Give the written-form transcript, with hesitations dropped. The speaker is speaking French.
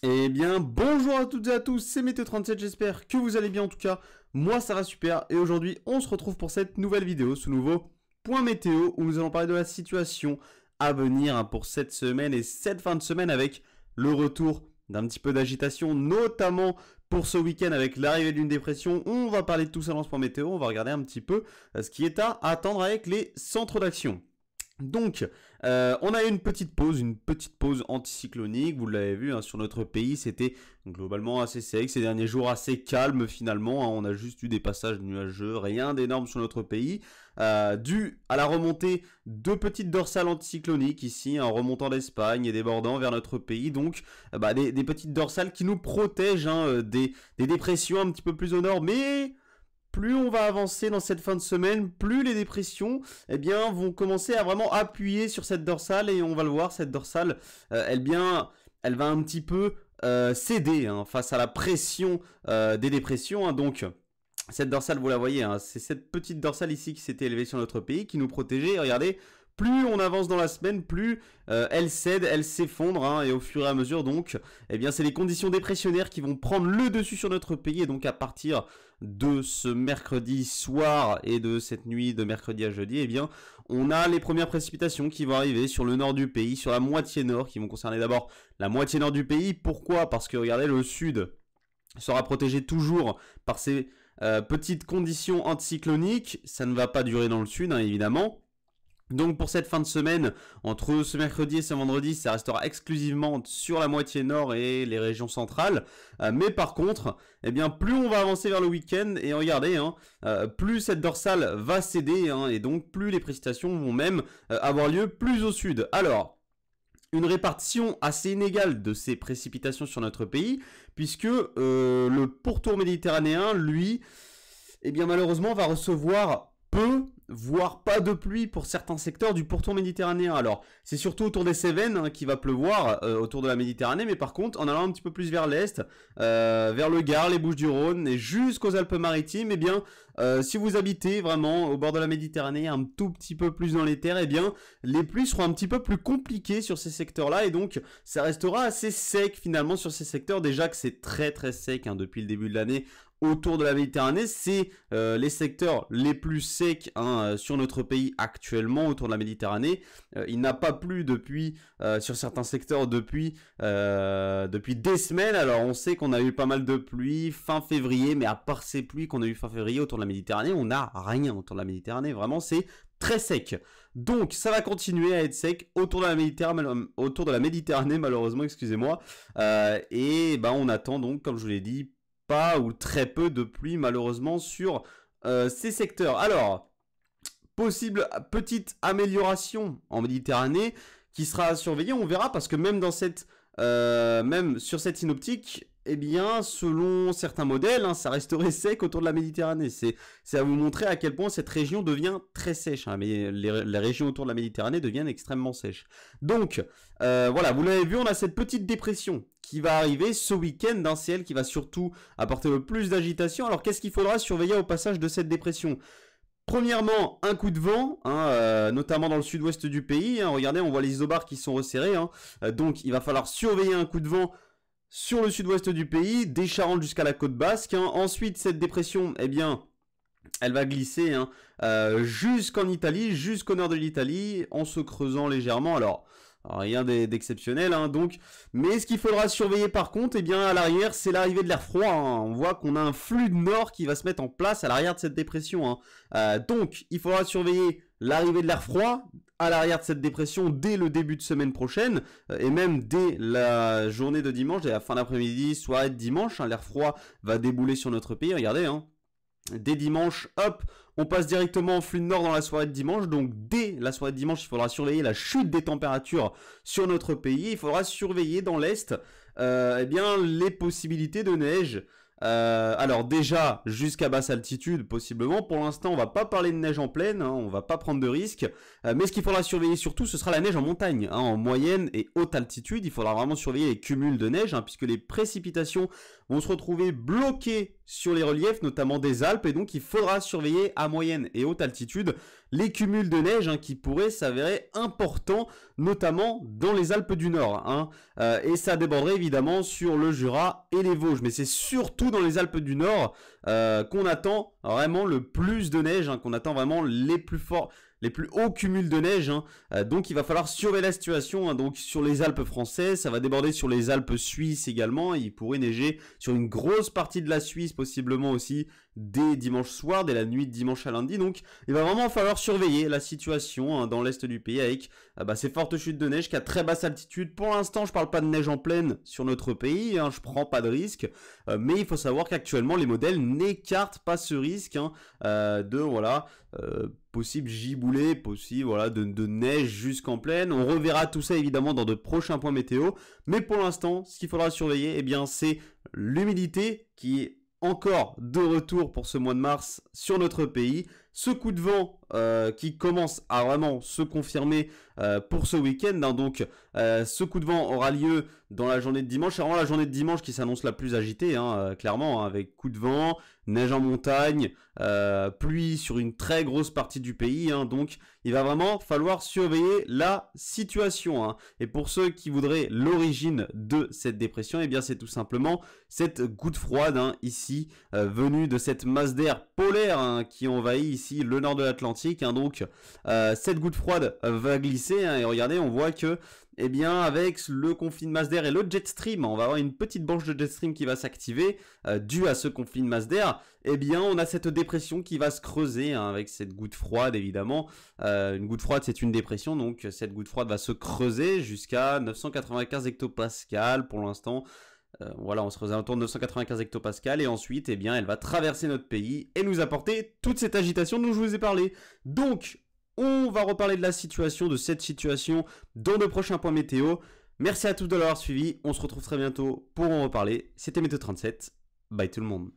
Eh bien, bonjour à toutes et à tous, c'est Météo37, j'espère que vous allez bien en tout cas. Moi, ça va super et aujourd'hui, on se retrouve pour cette nouvelle vidéo, ce nouveau point météo où nous allons parler de la situation à venir pour cette semaine et cette fin de semaine avec le retour d'un petit peu d'agitation, notamment pour ce week-end avec l'arrivée d'une dépression. On va parler de tout ça dans ce point météo, on va regarder un petit peu ce qui est à attendre avec les centres d'action. Donc, on a eu une petite pause anticyclonique, vous l'avez vu sur notre pays, c'était globalement assez sec, ces derniers jours assez calme finalement, on a juste eu des passages nuageux, rien d'énorme sur notre pays, dû à la remontée de petites dorsales anticycloniques ici, remontant d'Espagne et débordant vers notre pays, donc des petites dorsales qui nous protègent des dépressions un petit peu plus au nord, mais plus on va avancer dans cette fin de semaine, plus les dépressions vont commencer à vraiment appuyer sur cette dorsale et on va le voir, cette dorsale, elle va un petit peu céder face à la pression des dépressions. Donc cette dorsale, vous la voyez, c'est cette petite dorsale ici qui s'était élevée sur notre pays, qui nous protégeait. Regardez, plus on avance dans la semaine, plus elle cède, elle s'effondre, et au fur et à mesure, donc, c'est les conditions dépressionnaires qui vont prendre le dessus sur notre pays, et donc à partir de ce mercredi soir et de cette nuit de mercredi à jeudi, on a les premières précipitations qui vont arriver sur le nord du pays, sur la moitié nord, qui vont concerner d'abord la moitié nord du pays. Pourquoi? Parce que, regardez, le sud sera protégé toujours par ces petites conditions anticycloniques. Ça ne va pas durer dans le sud, évidemment. Donc pour cette fin de semaine, entre ce mercredi et ce vendredi, ça restera exclusivement sur la moitié nord et les régions centrales. Mais par contre, plus on va avancer vers le week-end, et regardez, plus cette dorsale va céder, et donc plus les précipitations vont même avoir lieu plus au sud. Alors, une répartition assez inégale de ces précipitations sur notre pays, puisque le pourtour méditerranéen, lui, malheureusement, va recevoir peu, voire pas de pluie pour certains secteurs du pourtour méditerranéen. Alors, c'est surtout autour des Cévennes qu'il va pleuvoir, autour de la Méditerranée, mais par contre, en allant un petit peu plus vers l'est, vers le Gard, les Bouches-du-Rhône, et jusqu'aux Alpes-Maritimes, si vous habitez vraiment au bord de la Méditerranée, un tout petit peu plus dans les terres, les pluies seront un petit peu plus compliquées sur ces secteurs-là, et donc, ça restera assez sec finalement sur ces secteurs, déjà que c'est très très sec depuis le début de l'année. Autour de la Méditerranée, c'est les secteurs les plus secs sur notre pays actuellement autour de la Méditerranée. Il n'a pas plu depuis, sur certains secteurs depuis des semaines. Alors on sait qu'on a eu pas mal de pluie fin février, mais à part ces pluies qu'on a eu fin février autour de la Méditerranée, on n'a rien autour de la Méditerranée. Vraiment, c'est très sec. Donc ça va continuer à être sec autour de la Méditerranée, malheureusement, excusez-moi. On attend donc, comme je vous l'ai dit, pas ou très peu de pluie malheureusement sur ces secteurs. Alors, possible petite amélioration en Méditerranée qui sera à surveiller, on verra, parce que même sur cette synoptique, selon certains modèles, ça resterait sec autour de la Méditerranée. C'est à vous montrer à quel point cette région devient très sèche, mais les régions autour de la Méditerranée deviennent extrêmement sèches. Donc, voilà, vous l'avez vu, on a cette petite dépression qui va arriver ce week-end, d'un ciel qui va surtout apporter le plus d'agitation. Alors, qu'est-ce qu'il faudra surveiller au passage de cette dépression ? Premièrement, un coup de vent, notamment dans le sud-ouest du pays. Regardez, on voit les isobars qui sont resserrés. Donc, il va falloir surveiller un coup de vent sur le sud-ouest du pays, des Charentes jusqu'à la côte basque. Ensuite, cette dépression, elle va glisser jusqu'en Italie, jusqu'au nord de l'Italie, en se creusant légèrement. Alors rien d'exceptionnel, donc. Mais ce qu'il faudra surveiller par contre, à l'arrière, c'est l'arrivée de l'air froid. On voit qu'on a un flux de nord qui va se mettre en place à l'arrière de cette dépression. Donc, il faudra surveiller l'arrivée de l'air froid à l'arrière de cette dépression dès le début de semaine prochaine, et même dès la journée de dimanche, dès la fin d'après-midi, soirée de dimanche, l'air froid va débouler sur notre pays. Regardez, dès dimanche, hop, on passe directement en flux de nord dans la soirée de dimanche. Donc dès la soirée de dimanche, il faudra surveiller la chute des températures sur notre pays. Il faudra surveiller dans l'est les possibilités de neige. Alors déjà jusqu'à basse altitude possiblement. Pour l'instant on va pas parler de neige en plaine, on va pas prendre de risques, mais ce qu'il faudra surveiller surtout, ce sera la neige en montagne, en moyenne et haute altitude. Il faudra vraiment surveiller les cumuls de neige, puisque les précipitations vont se retrouver bloquées sur les reliefs, notamment des Alpes, et donc il faudra surveiller à moyenne et haute altitude les cumuls de neige qui pourraient s'avérer importants, notamment dans les Alpes du Nord. Et ça déborderait évidemment sur le Jura et les Vosges, mais c'est surtout dans les Alpes du Nord qu'on attend vraiment le plus de neige, qu'on attend vraiment les plus forts, les plus hauts cumuls de neige. Donc il va falloir surveiller la situation. Donc sur les Alpes françaises, ça va déborder sur les Alpes suisses également. Il pourrait neiger sur une grosse partie de la Suisse, possiblement aussi dès dimanche soir, dès la nuit de dimanche à lundi. Donc il va vraiment falloir surveiller la situation dans l'est du pays avec ces fortes chutes de neige qu'à très basse altitude. Pour l'instant, je parle pas de neige en pleine sur notre pays, je prends pas de risque, mais il faut savoir qu'actuellement les modèles n'écartent pas ce risque de possible giboulée, possible de neige jusqu'en pleine. On reverra tout ça évidemment dans de prochains points météo, mais pour l'instant, ce qu'il faudra surveiller, c'est l'humidité qui est encore de retour pour ce mois de mars sur notre pays. Ce coup de vent qui commence à vraiment se confirmer pour ce week-end. Donc ce coup de vent aura lieu dans la journée de dimanche. C'est vraiment la journée de dimanche qui s'annonce la plus agitée, clairement, avec coup de vent, neige en montagne, pluie sur une très grosse partie du pays. Donc il va vraiment falloir surveiller la situation. Et pour ceux qui voudraient l'origine de cette dépression, c'est tout simplement cette goutte froide ici, venue de cette masse d'air polaire qui envahit ici le nord de l'Atlantique. Donc cette goutte froide va glisser et regardez, on voit que avec le conflit de masse d'air et le jet stream, on va avoir une petite branche de jet stream qui va s'activer due à ce conflit de masse d'air. On a cette dépression qui va se creuser avec cette goutte froide évidemment. Une goutte froide, c'est une dépression, donc cette goutte froide va se creuser jusqu'à 995 hectopascales pour l'instant. On se creuse à autour de 995 hectopascales et ensuite elle va traverser notre pays et nous apporter toute cette agitation dont je vous ai parlé. Donc on va reparler de cette situation dans de prochains points météo. Merci à tous de l'avoir suivi, on se retrouve très bientôt pour en reparler. C'était Météo 37, bye tout le monde.